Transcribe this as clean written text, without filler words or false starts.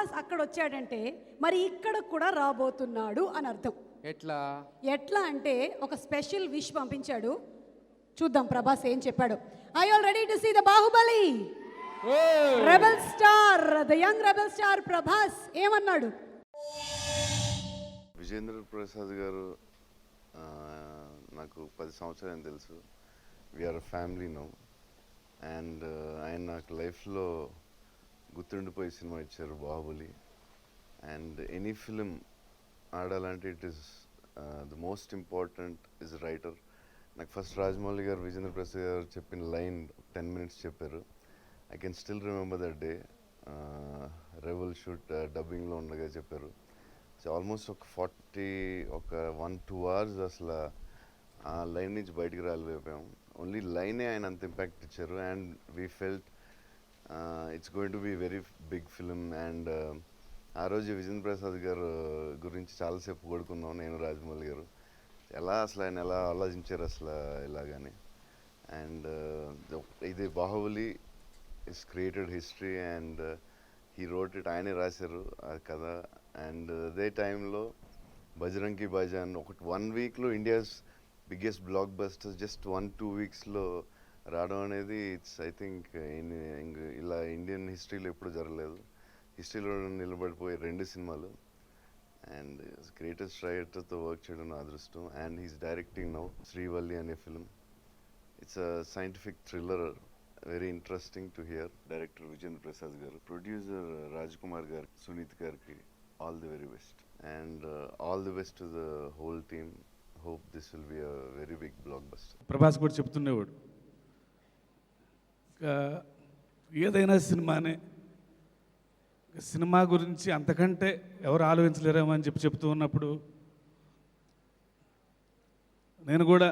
ప్రభాస్ అక్కడ వచ్చాడంటే మరి ఇక్కడ కూడా రాబోతున్నాడు అని అర్థం. ఎట్లా అంటే ఒక స్పెషల్ విష్ పంపించాడు. చూద్దాం ప్రభాస్ ఏం చెప్పాడు. I already to see the Baahubali rebel star, the young rebel star Prabhas ఏమన్నాడు? విజేంద్ర ప్రసాద్ గారు నాకు 10 సంవత్సరాలు తెలుసు. We are family now. అండ్ ఆయన నాకు లైఫ్లో గుర్తుండిపోయే సినిమా ఇచ్చారు బాహుబలి. అండ్ ఎనీ ఫిలిం ఆడాలంటే it is the most important is writer. నాకు ఫస్ట్ రాజమౌళి గారు విజేంద్ర ప్రసాద్ గారు చెప్పిన లైన్ 10 minutes చెప్పారు. I can still remember that day. Rebel shoot డబ్బింగ్లో ఉండగా చెప్పారు. సో ఆల్మోస్ట్ ఒక 1-2 hours అసలు ఆ లైన్ నుంచి బయటికి రాలిపోయాం. ఓన్లీ లైనే ఆయన అంత ఇంపాక్ట్ ఇచ్చారు. And we felt it's going to be very big film. అండ్ ఆ రోజు విజేంద్ర ప్రసాద్ గారు గురించి చాలాసేపు కొడుకున్నాం నేను రాజమౌళి గారు. అసలు ఆయన ఎలా ఆలోచించారు అసలు ఇలాగని. అండ్ ఇది Baahubali is created history and he wrote it, ఆయనే రాశారు ఆ కథ. అండ్ అదే టైంలో బజరంగి భాయిజాన్ 1 weekలో India's biggest blockbusters just 1-2 weeksలో రావడం అనేది ఇట్స్ ఐ థింక్ ఇలా ఇండియన్ హిస్టరీలో ఎప్పుడు జరగలేదు. హిస్టరీలో నిలబడిపోయే 2 సినిమాలు. అండ్ గ్రేటెస్ట్ రైటర్తో వర్క్ చేయడం నా అదృష్టం. And he's directing now Srivalli అనే film. It's a scientific thriller, very interesting to hear. Director Vijayendra Prasad garu, producer Raj Kumar garu, Suneeth గారికి all the very best. And all the best to the whole team. Hope this will be a very big blockbuster. Prabhas కూడా చెప్తుండేవాడు, ఏదైనా సినిమానే, cinema గురించి అంతకంటే ఎవరు ఆలోచించలేరేమో అని చెప్తూ ఉన్నప్పుడు నేను కూడా